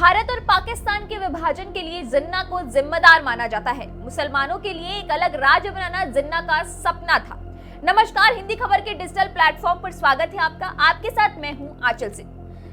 भारत और पाकिस्तान के विभाजन के लिए जिन्ना को जिम्मेदार माना जाता है। मुसलमानों के लिए एक अलग राज्य बनाना जिन्ना का सपना था। नमस्कार, हिंदी खबर के डिजिटल प्लेटफॉर्म पर स्वागत है आपका। आपके साथ मैं हूं आंचल सिंह।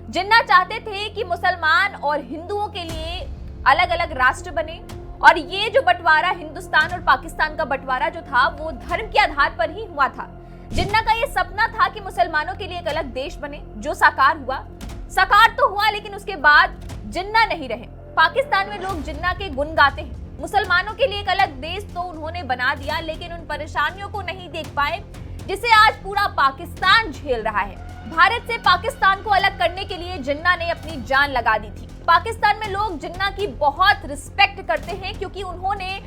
जिन्ना चाहते थे कि मुसलमान और हिंदुओं के लिए अलग अलग राष्ट्र बने और ये जो बंटवारा हिंदुस्तान और पाकिस्तान का बंटवारा जो था वो धर्म के आधार पर ही हुआ था। जिन्ना का ये सपना था कि मुसलमानों के लिए एक अलग देश बने, जो साकार तो हुआ, लेकिन उसके बाद जिन्ना नहीं रहे। पाकिस्तान में लोग जिन्ना के गुण गाते हैं। मुसलमानों के लिए एक अलग देश तो उन्होंने बना दिया, लेकिन उन परेशानियों को नहीं देख पाए जिसे आज पूरा पाकिस्तान झेल रहा है। भारत से पाकिस्तान को अलग करने के लिए जिन्ना ने अपनी जान लगा दी थी। पाकिस्तान में लोग जिन्ना की बहुत रिस्पेक्ट करते हैं क्योंकि उन्होंने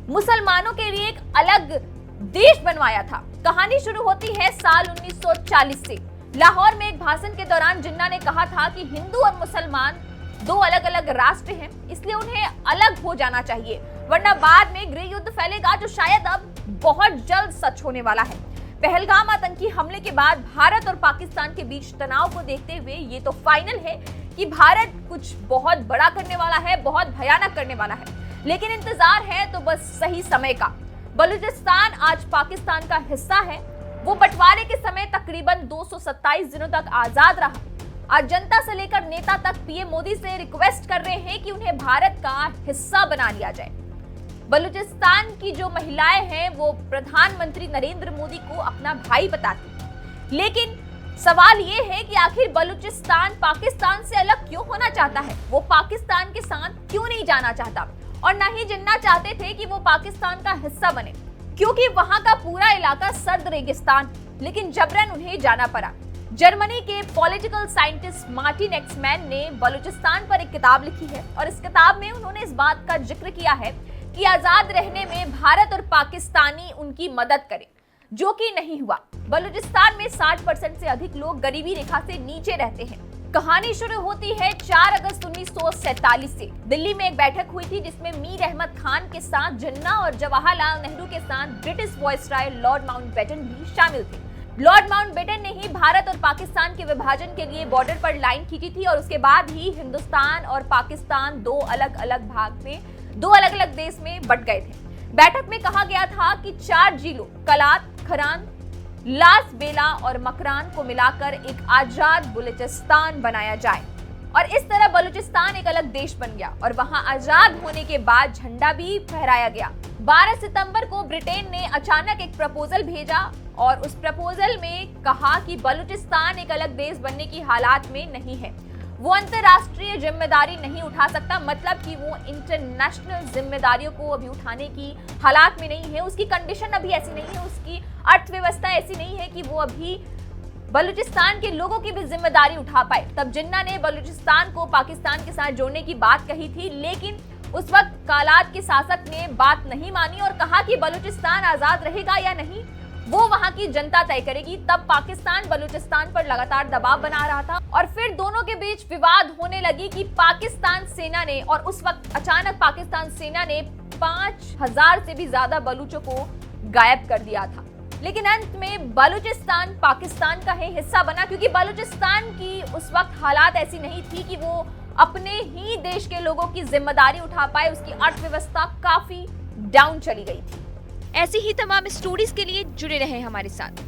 मुसलमानों के लिए एक अलग देश बनवाया था। कहानी शुरू होती है साल 1940 से। लाहौर में एक भाषण के दौरान जिन्ना ने कहा था कि हिंदू और मुसलमान दो अलग अलग राष्ट्र हैं, इसलिए उन्हें अलग हो जाना चाहिए, वरना बाद में गृह युद्ध फैलेगा जो शायद अब बहुत जल्द सच होने वाला है। पहलगाम आतंकी हमले के बाद भारत और पाकिस्तान के बीच तनाव को देखते हुए ये तो फाइनल है कि भारत कुछ बहुत बड़ा करने वाला है, बहुत भयानक करने वाला है, लेकिन इंतजार है तो बस सही समय का। बलूचिस्तान आज पाकिस्तान का हिस्सा है। वो बंटवारे के समय तकरीबन 227 दिनों तक आजाद रहा। आज जनता से लेकर नेता तक पीएम मोदी से रिक्वेस्ट कर रहे हैं कि उन्हें भारत का हिस्सा बना लिया जाए। बलूचिस्तान की जो महिलाएं हैं वो प्रधानमंत्री नरेंद्र मोदी को अपना भाई बताती हैं। लेकिन सवाल ये है कि आखिर बलूचिस्तान पाकिस्तान से अलग क्यों होना चाहता है? वो पाकिस्तान के साथ क्यों नहीं जाना चाहता? और ना ही जिन्ना चाहते थे कि वो पाकिस्तान का हिस्सा बने, क्योंकि वहां का पूरा इलाका सर्द रेगिस्तान, लेकिन जबरन उन्हें जाना पड़ा। जर्मनी के पॉलिटिकल साइंटिस्ट मार्टिन एक्समैन ने बलूचिस्तान पर एक किताब लिखी है और इस किताब में उन्होंने इस बात का जिक्र किया है कि आजाद रहने में भारत और पाकिस्तानी उनकी मदद करें, जो कि नहीं हुआ। बलूचिस्तान में 60% से अधिक लोग गरीबी रेखा से नीचे रहते हैं। कहानी शुरू होती है 4 अगस्त 1947 से। दिल्ली में एक बैठक हुई थी जिसमें मीर अहमद खान के साथ जिन्ना और जवाहरलाल नेहरू के साथ ब्रिटिश वायसराय लॉर्ड माउंटबेटन भी शामिल थे। लॉर्ड माउंटबेटन ने ही भारत और पाकिस्तान के विभाजन के लिए बॉर्डर पर लाइन खींची थी और उसके बाद ही हिंदुस्तान और पाकिस्तान दो अलग अलग भाग में, दो अलग अलग देश में बंट गए थे। बैठक में कहा गया था कि 4 जिलों कलात, खरान, लास बेला और मकरान को मिलाकर एक आजाद बलूचिस्तान बनाया जाए और इस तरह बलूचिस्तान एक अलग देश बन गया और वहां आजाद होने के बाद झंडा भी फहराया गया। 12 सितंबर को ब्रिटेन ने अचानक एक प्रपोजल भेजा और उस प्रपोजल में कहा कि बलूचिस्तान एक अलग देश बनने की हालात में नहीं है, वो अंतरराष्ट्रीय जिम्मेदारी नहीं उठा सकता, मतलब कि वो इंटरनेशनल जिम्मेदारियों को अभी उठाने की हालात में नहीं है, उसकी कंडीशन अभी ऐसी नहीं है, उसकी अर्थव्यवस्था ऐसी नहीं है कि वो अभी बलूचिस्तान के लोगों की भी जिम्मेदारी उठा पाए। तब जिन्ना ने बलूचिस्तान को पाकिस्तान के साथ जोड़ने की बात कही थी, लेकिन उस वक्त कालात के शासक ने बात नहीं मानी और कहा कि बलूचिस्तान आजाद रहेगा या नहीं वो वहां की जनता तय करेगी। तब पाकिस्तान बलूचिस्तान पर लगातार दबाव बना रहा था और फिर दोनों के बीच विवाद होने लगी कि पाकिस्तान सेना ने, और उस वक्त अचानक पाकिस्तान सेना ने 5000 से भी ज्यादा बलूचों को गायब कर दिया था। लेकिन अंत में बलूचिस्तान पाकिस्तान का ही हिस्सा बना क्योंकि बलूचिस्तान की उस वक्त हालात ऐसी नहीं थी कि वो अपने ही देश के लोगों की जिम्मेदारी उठा पाए। उसकी अर्थव्यवस्था काफी डाउन चली गई थी। ऐसी ही तमाम स्टोरीज के लिए जुड़े रहें हमारे साथ।